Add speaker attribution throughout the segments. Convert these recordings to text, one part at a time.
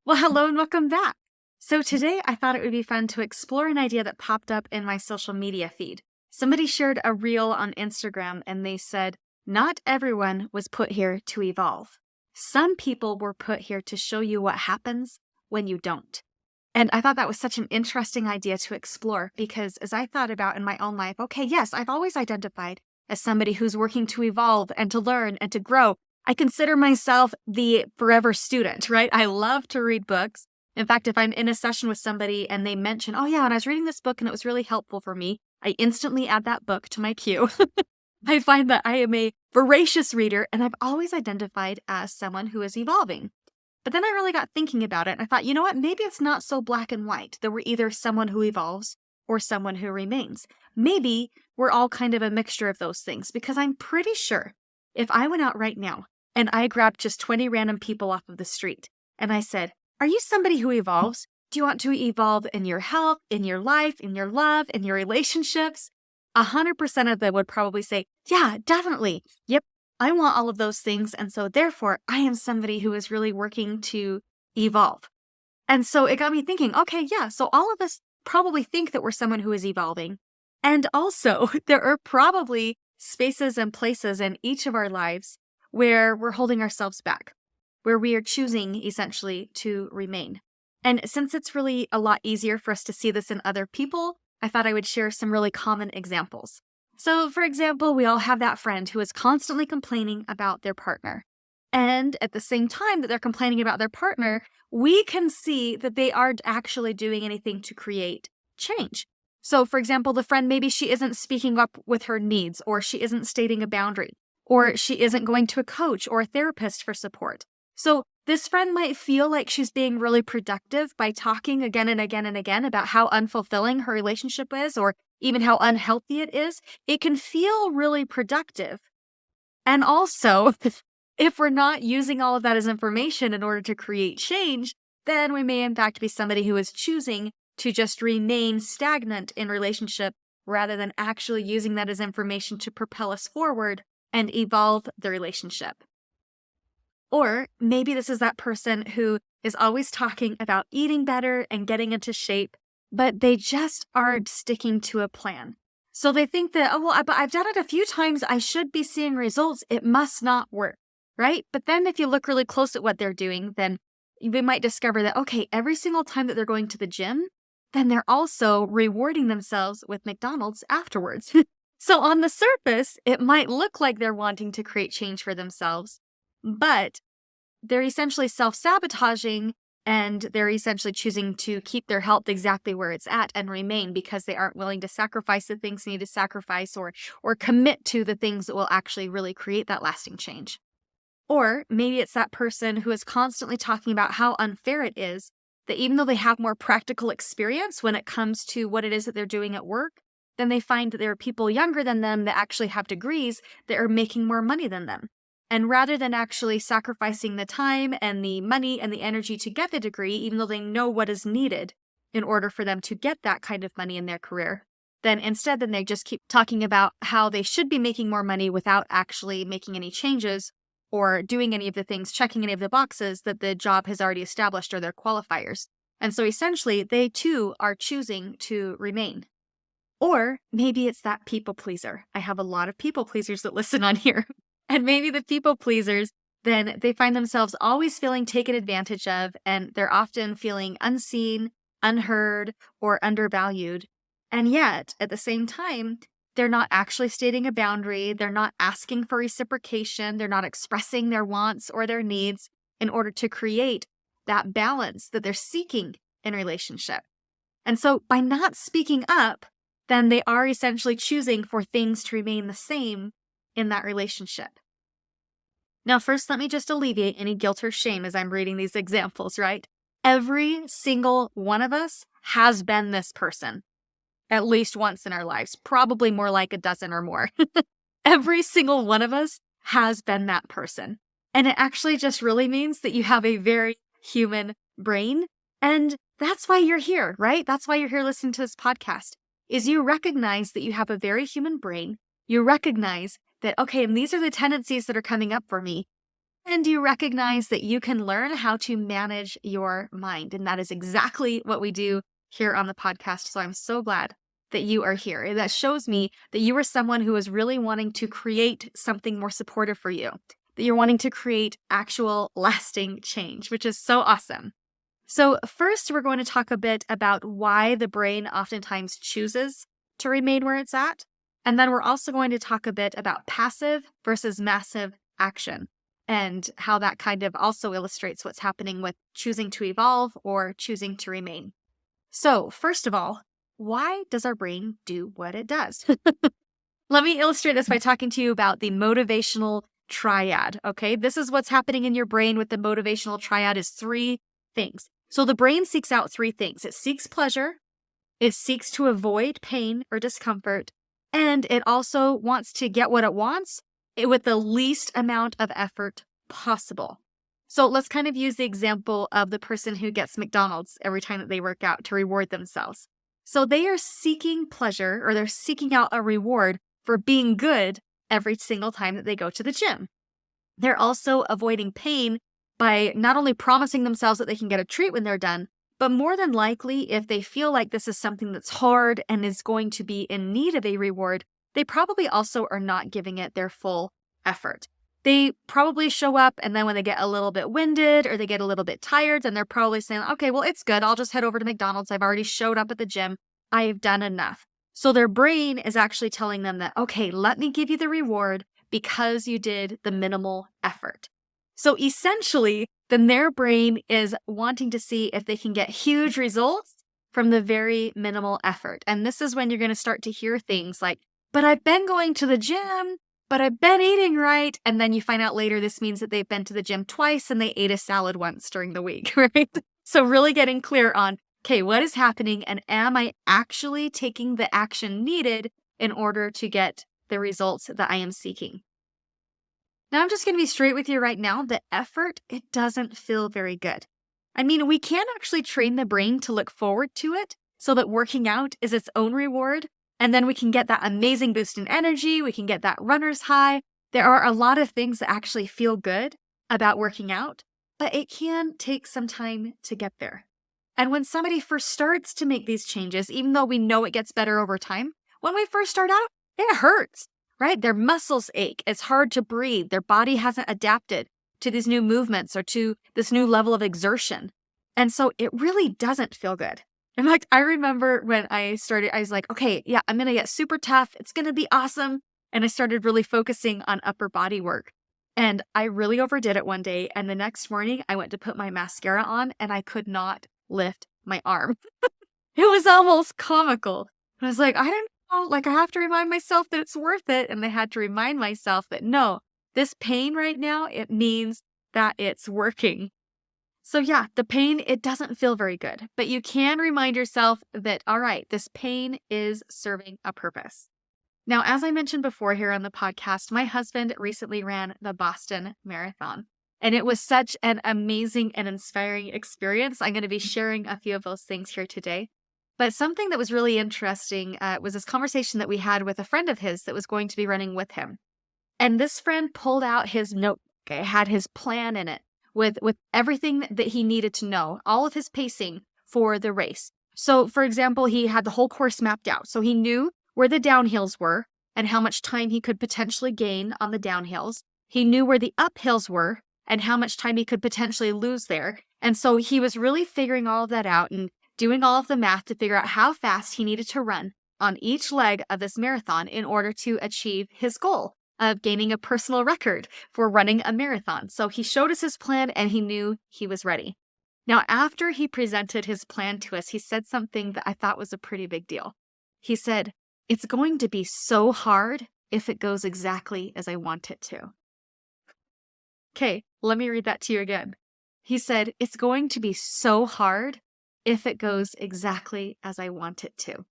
Speaker 1: Well, hello and welcome back. So today I thought it would be fun to explore an idea that popped up in my social media feed. Somebody shared a reel on Instagram and they said, not everyone was put here to evolve. Some people were put here to show you what happens when you don't. And I thought that was such an interesting idea to explore because as I thought about in my own life, okay, yes, I've always identified as somebody who's working to evolve and to learn and to grow. I consider myself the forever student, right? I love to read books. In fact, if I'm in a session with somebody and they mention, oh yeah, and I was reading this book and it was really helpful for me, I instantly add that book to my queue. I find that I am a voracious reader and I've always identified as someone who is evolving. But then I really got thinking about it and I thought, you know what? Maybe it's not so black and white that we're either someone who evolves or someone who remains. Maybe we're all kind of a mixture of those things because I'm pretty sure if I went out right now and I grabbed just 20 random people off of the street and I said, are you somebody who evolves? Do you want to evolve in your health, in your life, in your love, in your relationships? 100% of them would probably say, yeah, definitely. Yep, I want all of those things. And so therefore, I am somebody who is really working to evolve. And so it got me thinking, okay, yeah, so all of us probably think that we're someone who is evolving. And also, there are probably spaces and places in each of our lives where we're holding ourselves back, where we are choosing essentially to remain. And since it's really a lot easier for us to see this in other people, I thought I would share some really common examples. So, for example, we all have that friend who is constantly complaining about their partner. And at the same time that they're complaining about their partner, we can see that they aren't actually doing anything to create change. So, for example, the friend, maybe she isn't speaking up with her needs, or she isn't stating a boundary, or she isn't going to a coach or a therapist for support. So this friend might feel like she's being really productive by talking again and again and again about how unfulfilling her relationship is, or even how unhealthy it is. It can feel really productive. And also, if we're not using all of that as information in order to create change, then we may in fact be somebody who is choosing to just remain stagnant in relationship rather than actually using that as information to propel us forward and evolve the relationship. Or maybe this is that person who is always talking about eating better and getting into shape, but they just aren't sticking to a plan. So they think that, oh, well, but I've done it a few times. I should be seeing results. It must not work, right? But then if you look really close at what they're doing, then we might discover that, okay, every single time that they're going to the gym, then they're also rewarding themselves with McDonald's afterwards. So on the surface, it might look like they're wanting to create change for themselves, but they're essentially self-sabotaging and they're essentially choosing to keep their health exactly where it's at and remain because they aren't willing to sacrifice the things they need to sacrifice or commit to the things that will actually really create that lasting change. Or maybe it's that person who is constantly talking about how unfair it is that even though they have more practical experience when it comes to what it is that they're doing at work, then they find that there are people younger than them that actually have degrees that are making more money than them. And rather than actually sacrificing the time and the money and the energy to get the degree, even though they know what is needed in order for them to get that kind of money in their career, then instead they just keep talking about how they should be making more money without actually making any changes or doing any of the things, checking any of the boxes that the job has already established or their qualifiers. And so essentially, they too are choosing to remain. Or maybe it's that people pleaser. I have a lot of people pleasers that listen on here. And maybe the people pleasers, then they find themselves always feeling taken advantage of, and they're often feeling unseen, unheard, or undervalued. And yet, at the same time, they're not actually stating a boundary. They're not asking for reciprocation. They're not expressing their wants or their needs in order to create that balance that they're seeking in relationship. And so by not speaking up, then they are essentially choosing for things to remain the same in that relationship. Now, first, let me just alleviate any guilt or shame as I'm reading these examples, right? Every single one of us has been this person at least once in our lives, probably more like a dozen or more. Every single one of us has been that person. And it actually just really means that you have a very human brain. And that's why you're here, right? That's why you're here listening to this podcast, is you recognize that you have a very human brain. You recognize that, okay, and these are the tendencies that are coming up for me. And you recognize that you can learn how to manage your mind. And that is exactly what we do here on the podcast. So I'm so glad that you are here. That shows me that you are someone who is really wanting to create something more supportive for you, that you're wanting to create actual lasting change, which is so awesome. So first, we're going to talk a bit about why the brain oftentimes chooses to remain where it's at. And then we're also going to talk a bit about passive versus massive action and how that kind of also illustrates what's happening with choosing to evolve or choosing to remain. So first of all, why does our brain do what it does? Let me illustrate this by talking to you about the motivational triad, okay? This is what's happening in your brain with the motivational triad is three things. So the brain seeks out three things. It seeks pleasure, it seeks to avoid pain or discomfort, and it also wants to get what it wants with the least amount of effort possible. So let's kind of use the example of the person who gets McDonald's every time that they work out to reward themselves. So they are seeking pleasure, or they're seeking out a reward for being good every single time that they go to the gym. They're also avoiding pain by not only promising themselves that they can get a treat when they're done, but more than likely, if they feel like this is something that's hard and is going to be in need of a reward, they probably also are not giving it their full effort. They probably show up, and then when they get a little bit winded or they get a little bit tired, then they're probably saying, okay, well, it's good. I'll just head over to McDonald's. I've already showed up at the gym. I've done enough. So their brain is actually telling them that, okay, let me give you the reward because you did the minimal effort. So essentially, then their brain is wanting to see if they can get huge results from the very minimal effort. And this is when you're going to start to hear things like, but I've been going to the gym, but I've been eating right. And then you find out later this means that they've been to the gym twice and they ate a salad once during the week, right? So really getting clear on, okay, what is happening and am I actually taking the action needed in order to get the results that I am seeking? Now, I'm just going to be straight with you right now. The effort, it doesn't feel very good. I mean, we can actually train the brain to look forward to it so that working out is its own reward. And then we can get that amazing boost in energy. We can get that runner's high. There are a lot of things that actually feel good about working out, but it can take some time to get there. And when somebody first starts to make these changes, even though we know it gets better over time, when we first start out, it hurts. Right? Their muscles ache. It's hard to breathe. Their body hasn't adapted to these new movements or to this new level of exertion. And so it really doesn't feel good. In fact, I remember when I started, I was like, okay, yeah, I'm going to get super tough. It's going to be awesome. And I started really focusing on upper body work. And I really overdid it one day. And the next morning I went to put my mascara on and I could not lift my arm. It was almost comical. I was like, I don't know, like I have to remind myself that it's worth it. And I had to remind myself that no, this pain right now, it means that it's working. So yeah, the pain, it doesn't feel very good, but you can remind yourself that, all right, this pain is serving a purpose. Now, as I mentioned before here on the podcast, my husband recently ran the Boston Marathon, and it was such an amazing and inspiring experience. I'm going to be sharing a few of those things here today. But something that was really interesting was this conversation that we had with a friend of his that was going to be running with him. And this friend pulled out his notebook. It had his plan in it with everything that he needed to know, all of his pacing for the race. So, for example, he had the whole course mapped out. So he knew where the downhills were and how much time he could potentially gain on the downhills. He knew where the uphills were and how much time he could potentially lose there. And so he was really figuring all of that out and doing all of the math to figure out how fast he needed to run on each leg of this marathon in order to achieve his goal of gaining a personal record for running a marathon. So he showed us his plan and he knew he was ready. Now, after he presented his plan to us, he said something that I thought was a pretty big deal. He said, "It's going to be so hard if it goes exactly as I want it to." Okay, let me read that to you again. He said, "It's going to be so hard if it goes exactly as I want it to."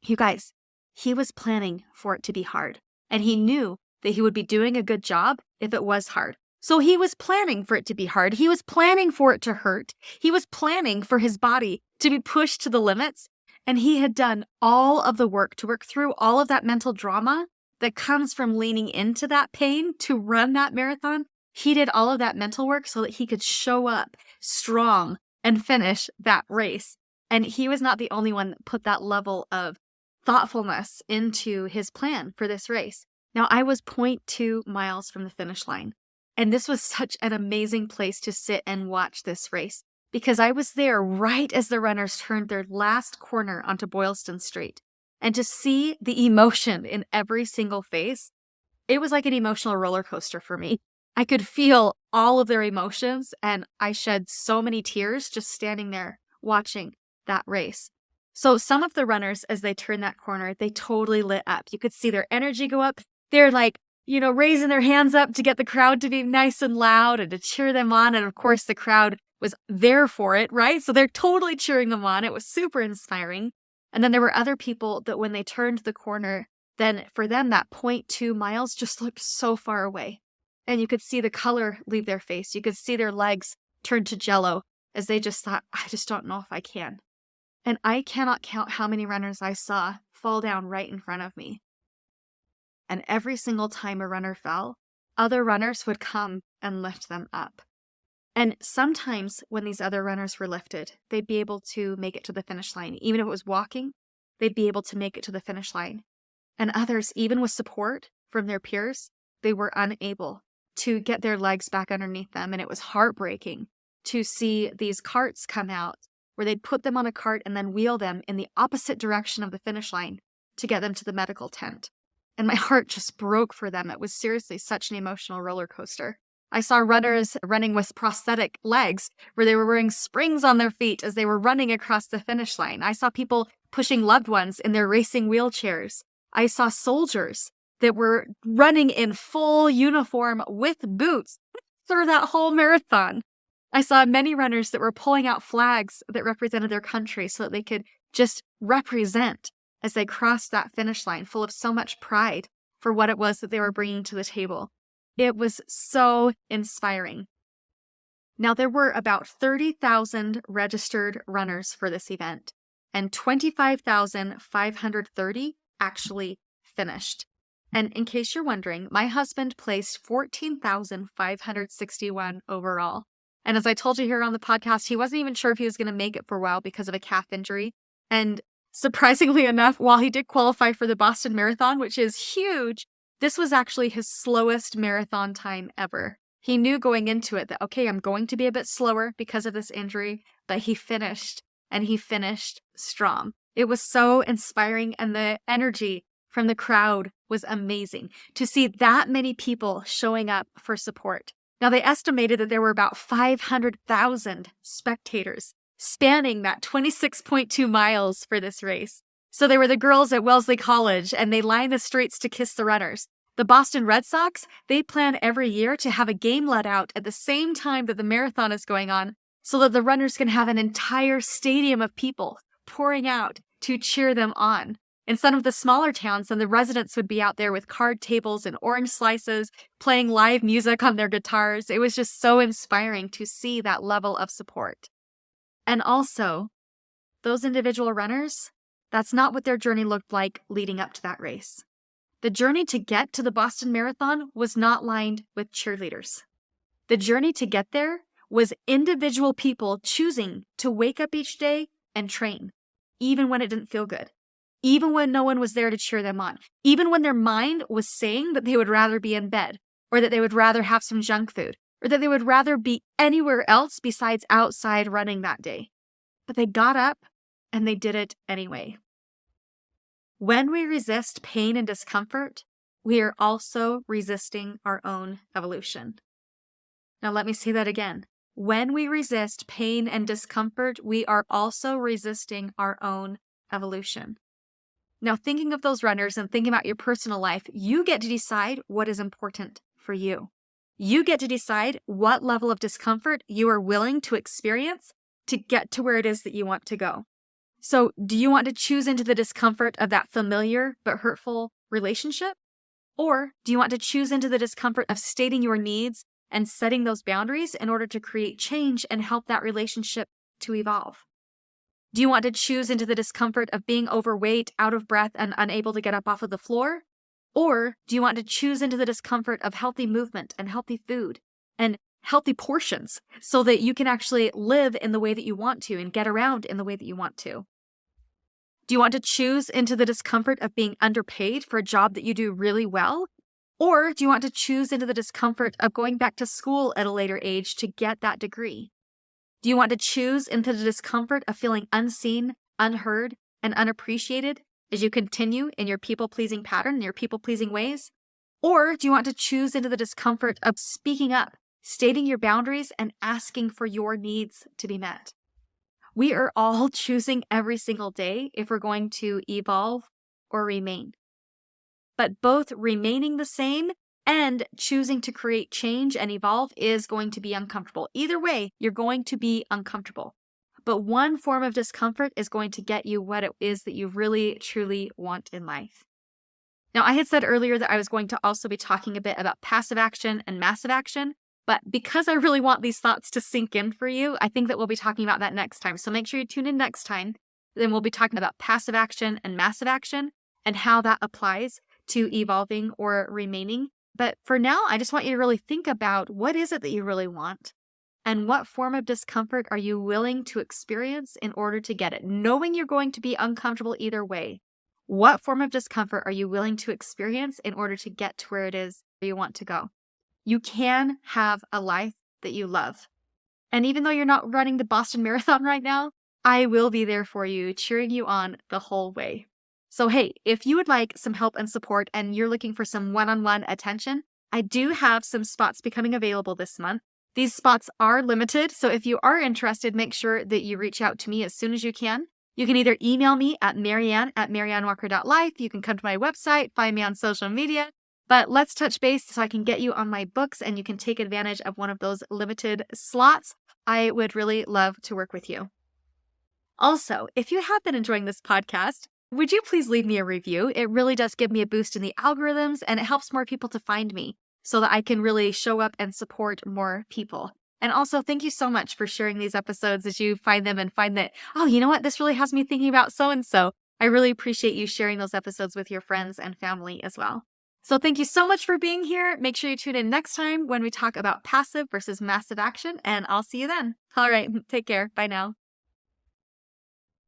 Speaker 1: You guys, he was planning for it to be hard, and he knew that he would be doing a good job if it was hard. So he was planning for it to be hard. He was planning for it to hurt. He was planning for his body to be pushed to the limits, and he had done all of the work to work through all of that mental drama that comes from leaning into that pain to run that marathon. He did all of that mental work so that he could show up strong and finish that race. And he was not the only one that put that level of thoughtfulness into his plan for this race. Now, I was 0.2 miles from the finish line, and this was such an amazing place to sit and watch this race because I was there right as the runners turned their last corner onto Boylston Street. And to see the emotion in every single face, it was like an emotional roller coaster for me. I could feel all of their emotions, and I shed so many tears just standing there watching that race. So some of the runners, as they turned that corner, they totally lit up. You could see their energy go up. They're like, raising their hands up to get the crowd to be nice and loud and to cheer them on. And of course, the crowd was there for it, right? So they're totally cheering them on. It was super inspiring. And then there were other people that when they turned the corner, then for them, that 0.2 miles just looked so far away. And you could see the color leave their face. You could see their legs turn to jello as they just thought, I just don't know if I can. And I cannot count how many runners I saw fall down right in front of me. And every single time a runner fell, other runners would come and lift them up. And sometimes when these other runners were lifted, they'd be able to make it to the finish line. Even if it was walking, they'd be able to make it to the finish line. And others, even with support from their peers, they were unable to get their legs back underneath them. And it was heartbreaking to see these carts come out where they'd put them on a cart and then wheel them in the opposite direction of the finish line to get them to the medical tent. And my heart just broke for them. It was seriously such an emotional roller coaster. I saw runners running with prosthetic legs where they were wearing springs on their feet as they were running across the finish line. I saw people pushing loved ones in their racing wheelchairs. I saw soldiers that were running in full uniform with boots through that whole marathon. I saw many runners that were pulling out flags that represented their country so that they could just represent as they crossed that finish line, full of so much pride for what it was that they were bringing to the table. It was so inspiring. Now, there were about 30,000 registered runners for this event, and 25,530 actually finished. And in case you're wondering, my husband placed 14,561 overall. And as I told you here on the podcast, he wasn't even sure if he was going to make it for a while because of a calf injury. And surprisingly enough, while he did qualify for the Boston Marathon, which is huge, this was actually his slowest marathon time ever. He knew going into it that, okay, I'm going to be a bit slower because of this injury, but he finished, and he finished strong. It was so inspiring, and the energy from the crowd was amazing to see that many people showing up for support. Now, they estimated that there were about 500,000 spectators spanning that 26.2 miles for this race. So they were the girls at Wellesley College, and they lined the streets to kiss the runners. The Boston Red Sox, they plan every year to have a game let out at the same time that the marathon is going on so that the runners can have an entire stadium of people pouring out to cheer them on. In some of the smaller towns, then the residents would be out there with card tables and orange slices, playing live music on their guitars. It was just so inspiring to see that level of support. And also, those individual runners, that's not what their journey looked like leading up to that race. The journey to get to the Boston Marathon was not lined with cheerleaders. The journey to get there was individual people choosing to wake up each day and train, even when it didn't feel good. Even when no one was there to cheer them on, even when their mind was saying that they would rather be in bed, or that they would rather have some junk food, or that they would rather be anywhere else besides outside running that day. But they got up and they did it anyway. When we resist pain and discomfort, we are also resisting our own evolution. Now let me say that again. When we resist pain and discomfort, we are also resisting our own evolution. Now, thinking of those runners and thinking about your personal life, you get to decide what is important for you. You get to decide what level of discomfort you are willing to experience to get to where it is that you want to go. So, do you want to choose into the discomfort of that familiar but hurtful relationship? Or do you want to choose into the discomfort of stating your needs and setting those boundaries in order to create change and help that relationship to evolve? Do you want to choose into the discomfort of being overweight, out of breath, and unable to get up off of the floor? Or do you want to choose into the discomfort of healthy movement and healthy food and healthy portions so that you can actually live in the way that you want to and get around in the way that you want to? Do you want to choose into the discomfort of being underpaid for a job that you do really well? Or do you want to choose into the discomfort of going back to school at a later age to get that degree? Do you want to choose into the discomfort of feeling unseen, unheard, and unappreciated as you continue in your people-pleasing pattern, your people-pleasing ways? Or do you want to choose into the discomfort of speaking up, stating your boundaries, and asking for your needs to be met? We are all choosing every single day if we're going to evolve or remain. But both remaining the same and choosing to create change and evolve is going to be uncomfortable. Either way, you're going to be uncomfortable. But one form of discomfort is going to get you what it is that you really, truly want in life. Now, I had said earlier that I was going to also be talking a bit about passive action and massive action, but because I really want these thoughts to sink in for you, I think that we'll be talking about that next time. So make sure you tune in next time. Then we'll be talking about passive action and massive action and how that applies to evolving or remaining. But for now, I just want you to really think about what is it that you really want and what form of discomfort are you willing to experience in order to get it, knowing you're going to be uncomfortable either way. What form of discomfort are you willing to experience in order to get to where it is you want to go? You can have a life that you love. And even though you're not running the Boston Marathon right now, I will be there for you, cheering you on the whole way. So hey, if you would like some help and support and you're looking for some one-on-one attention, I do have some spots becoming available this month. These spots are limited, so if you are interested, make sure that you reach out to me as soon as you can. You can either email me at marianne@mariannewalker.life. You can come to my website, find me on social media. But let's touch base so I can get you on my books and you can take advantage of one of those limited slots. I would really love to work with you. Also, if you have been enjoying this podcast, would you please leave me a review? It really does give me a boost in the algorithms and it helps more people to find me so that I can really show up and support more people. And also, thank you so much for sharing these episodes as you find them and find that, oh, you know what? This really has me thinking about so-and-so. I really appreciate you sharing those episodes with your friends and family as well. So thank you so much for being here. Make sure you tune in next time when we talk about passive versus massive action, and I'll see you then. All right, take care. Bye now.